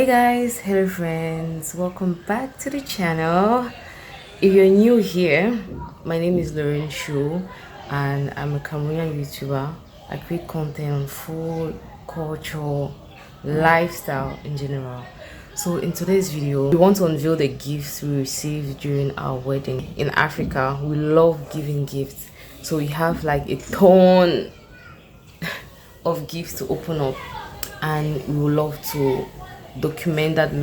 Hey guys, hello friends, welcome back to the channel. If you're new here, my name is Lauren Shu and I'm a Cameroonian YouTuber. I create content on food, culture, lifestyle in general. So in today's video, we want to unveil the gifts we received during our wedding. In Africa, we love giving gifts. So we have like a ton of gifts to open up, and we would love to document that we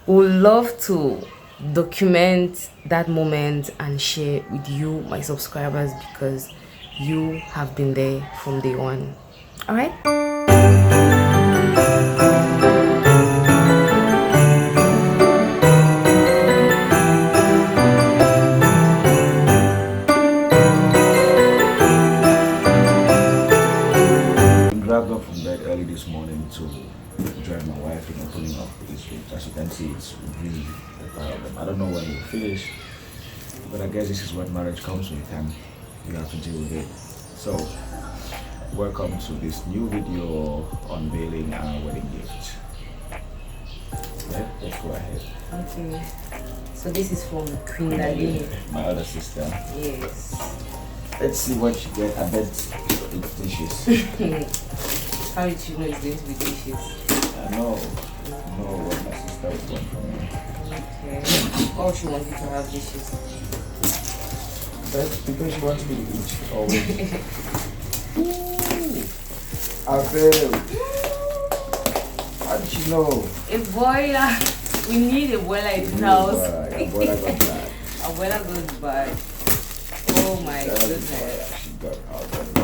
would love to document that moment and share with you, my subscribers, because you have been there from day one. All right. Grabbed up from bed early this morning to join my wife in opening up this gift. As you can see, it's really the power of them. I don't know when you'll finish, but I guess this is what marriage comes with, and you have to deal with it. So, welcome to this new video unveiling our wedding gift. Yeah, let's go ahead. Okay. So this is from Queen Lali, my other sister. Yes. Let's see what she gets. I bet it's dishes. How did you know it's going to be dishes? I know what my sister would want from me. Okay. Oh, she wanted to have dishes. That's because she wants me to eat always. Ooh, I failed. How did you know? A boiler. We need a boiler in the house. A boiler got bad. A boiler goes bad. Oh my goodness. She got out of the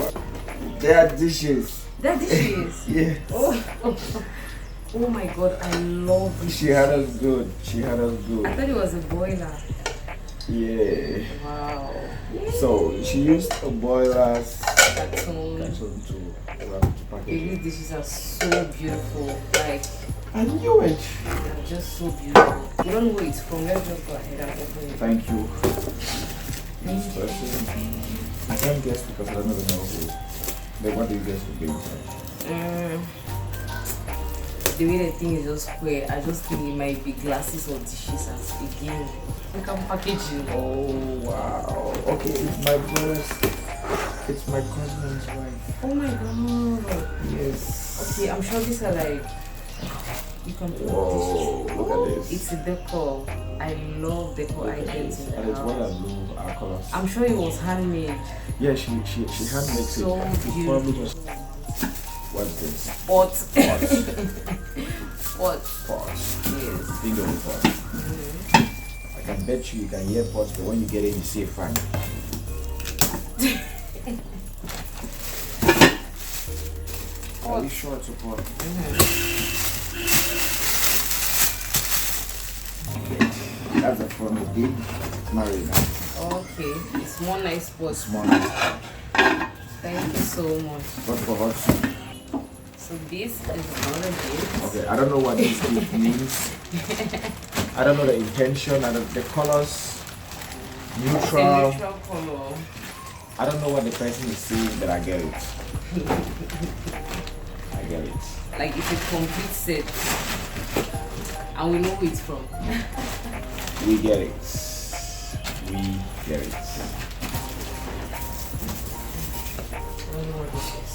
They are dishes. They're dishes. Yeah. Oh my god, I love this. She had us good. She had us I good. thought it was a boiler. Yeah. Wow. So she used a boiler Cartoon. to package These it. dishes are so beautiful. Like, I knew it. they're just so beautiful. We don't know where it's from. Let's just go ahead and open it. Thank you. Next person. I can't guess because I don't even know who. Then what do you guess would be inside? The way the thing is just square, I just think it might be glasses or dishes as again. We can package it. Oh wow. Okay, it's my brother's. It's my cousin's wife. Oh my god. Yes. Okay, I'm sure these are like, you can put Whoa, dishes. look at this. It's a decor. I love decor items in And the it's what I house. love, our colors. I'm sure it was handmade. Yeah, she hand makes So it. It's beautiful. probably just. What's this? Pot. Pot. Pot. Pot. Yes. Think of the pot. I can bet you can hear pots, but when you get in, you see a fan. Are you sure it's a pot? That's a front of big marina. Okay, it's one nice pot. Small pot. Thank you so much. What for hot soup? So this is another gift. Okay, I don't know what this gift means. I don't know the intention. I don't the colors. It's a Neutral. neutral color. I don't know what the person is saying, but I get it. I get it. Like it's a complete set. And we know who it's from. We get it. We get it. I don't know what this is.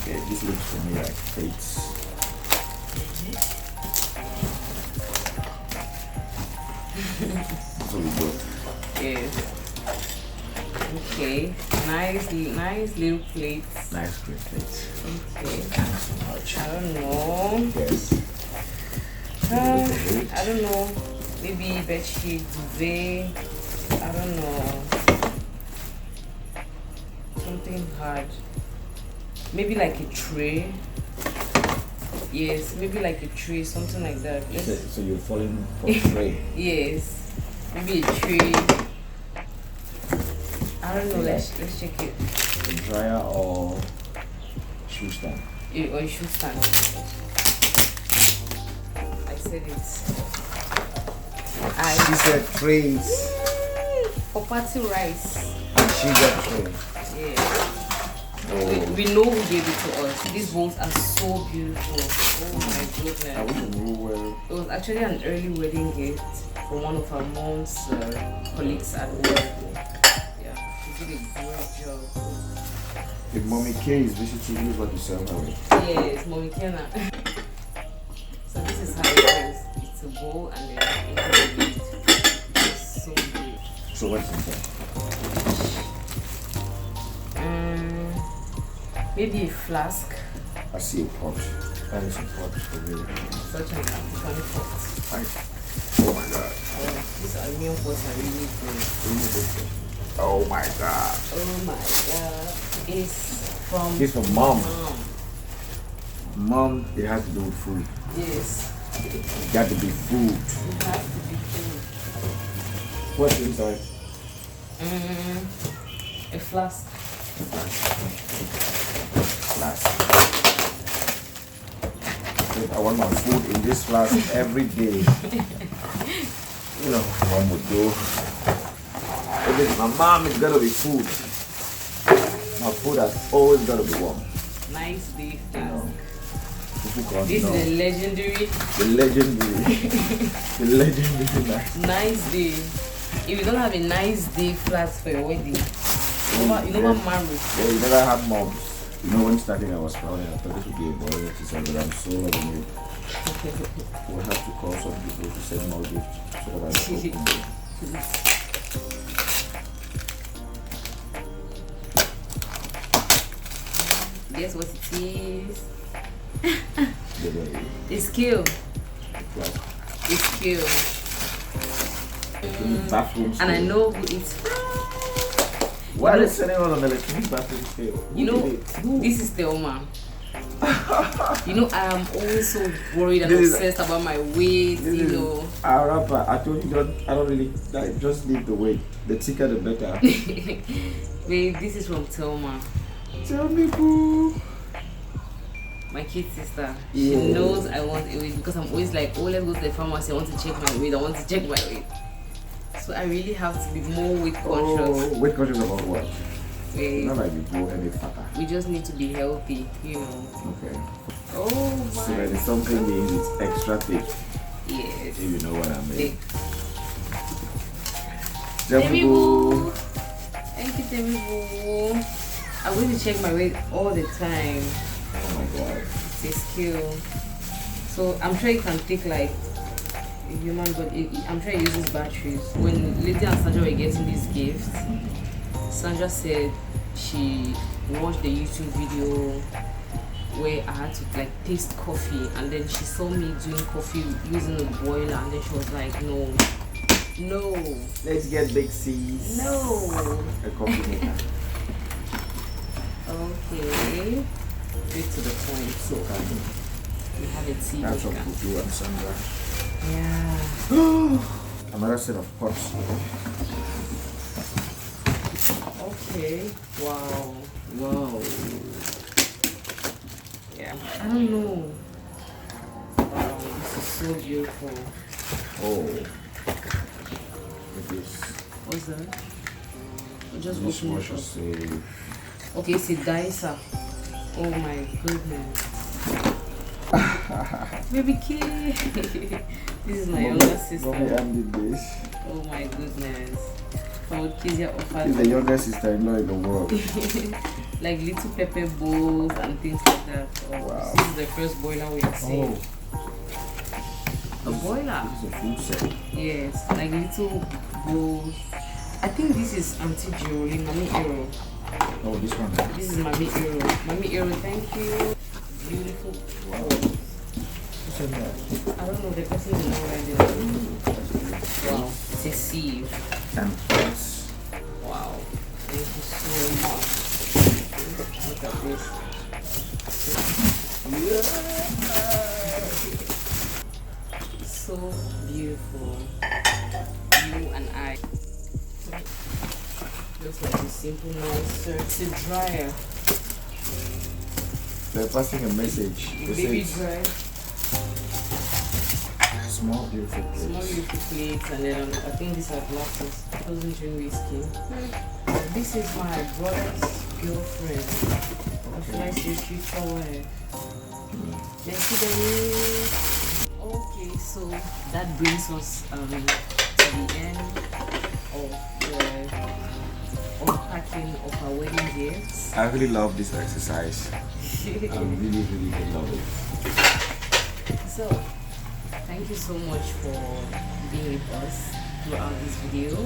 Okay, this looks for me like crates. So we go. Yes. Okay. Nice little plates. Nice great plates. Okay. Thanks so much. I don't know. Yes. I don't know. Maybe bedsheet, duvet. I don't know. Something hard. Maybe like a tray. Yes, maybe like a tray, something like that. So you're falling for free. Yes. Maybe a tray. I don't know. Let's check it. A dryer or shoe stand. Or a shoe stand. I said it. She said trays. For party rice. She got tray. Yeah. We know who gave it to us. These bowls are so beautiful. Oh my goodness. I wouldn't know where. It was actually an early wedding gift from one of our mom's colleagues at work. Yeah, she did a great job. If Mommy K is visiting you, what to serve her with? Yes, Mommy Kenna. So this is how it goes. It's a bowl and then it has a lid. It's so good. So what's inside? Maybe a flask. I see a pot. That is a pot for me. Such an African pot. Oh my god. These aluminium pots are really good. Oh my god. Oh my god. It's from Mom. Mom, it has to do with food. Yes. It got to be food. It has to be food. What's inside? A flask. Flask. I want my food in this flask every day. You know, Mom would do. If it's my mom, it's gotta be food. My food has always gotta be warm. Nice beef You flask. know. This is the legendary. The legendary. Nice day. If you don't have a nice day flask for your wedding, you know what marriage. Yeah, you never had moms. You know, when starting I was proud, I thought this would be a boring exercise, but I'm so loving it. We'll have to call some people to send more gifts so that I can open them. Guess what it is? The It's kill. clock. It's kill. Bathroom And I scale. know who it's from. Why are they sending all the electronic bathroom scale? You know, this is Thelma. You know, I am always so worried and obsessed about my weight, you know. Our rapper, I told you I don't really, like, just leave the weight. The thicker the better. Babe, this is from Thelma. Tell me, boo. My kid sister. She knows I want a weight because I'm always like, oh, let's go to the pharmacy. I want to check my weight. So I really have to be more weight conscious. Oh, weight conscious about what? Babe, Not like you go any fatter. we just need to be healthy, you know. Okay. Oh my. So that is something means it's extra thick. Yes. If you know what I mean. Thick. Tell Temi me, boo. boo. Thank you, Temi boo. I'm going to check my weight all the time. Oh my god. It's a skill. So I'm sure it can take like a human body. I'm sure it uses batteries. When Lady and Sandra were getting these gifts, Sandra said she watched the YouTube video where I had to like taste coffee, and then she saw me doing coffee using a boiler, and then she was like, no. Let's get big C's. No. A coffee maker. Okay. Straight to the point. So kind. We have a tea That's from maker. Kuku and Sandra. Yeah. Another set of pots. Okay. Wow. Yeah. I don't know. Wow. This is so beautiful. Oh. It is. What's that? I'm just This opening wash it up. say. Okay, it's a dicer. Oh my goodness. Baby kid. This is my younger sister. Mommy did this. Oh my goodness. Our kids here offered She's the youngest sister-in-law in the world. like little pepper bowls and things like that. Oh, Wow. This is the first boiler we have seen. A boiler? This is a food set. Yes, like little bowls. I think this is Auntie Jolie, Mommy Ero. Oh, this one. This is Mommy Ero. Mommy Ero, thank you. Beautiful. Wow. What's in there? I don't know, the person is not ready. Wow, it's a sieve. And pots. Wow, thank you so much. Look at this. So beautiful. You and I. Just like a simple, nice dirty dryer. They're passing a message. They Baby say dryer. small beautiful plates. Small little plates, and then I think these are glasses. Doesn't drink whiskey. This is my brother's girlfriend. Or should I say future wife? Merci, Danny. Okay, so that brings us to the end of the unpacking of our wedding gifts. I really love this exercise. I really, really love it. So, thank you so much for being with us throughout this video,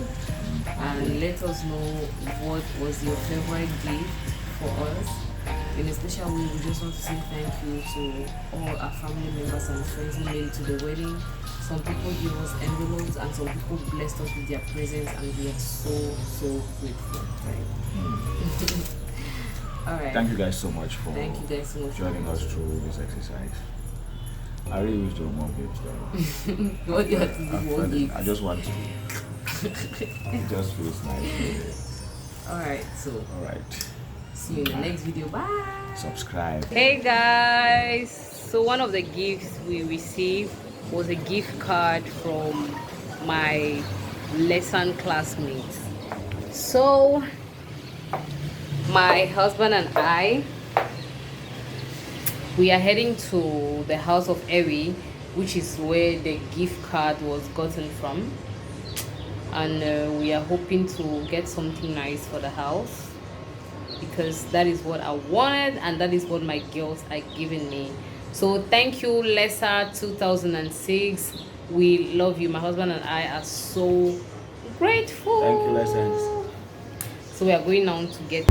and let us know what was your favorite gift for us. In a special way, we just want to say thank you to all our family members and friends who made it to the wedding. Some people gave us envelopes and some people blessed us with their presents, and we are so grateful. Right? All right. Thank you guys so much for joining us through this exercise. I really wish there were more gifts though. What do you have to do? More gifts? I just want to. It just feels nice. Alright, so. Alright. See you in the next video. Bye. Subscribe. Hey guys. So one of the gifts we received was a gift card from my lesson classmates. So my husband and I, we are heading to the house of Ewi, which is where the gift card was gotten from, and we are hoping to get something nice for the house, because that is what I wanted and that is what my girls are giving me. So thank you, Lessa 2006. We love you. My husband and I are so grateful. Thank you, Lessons. So we are going on to get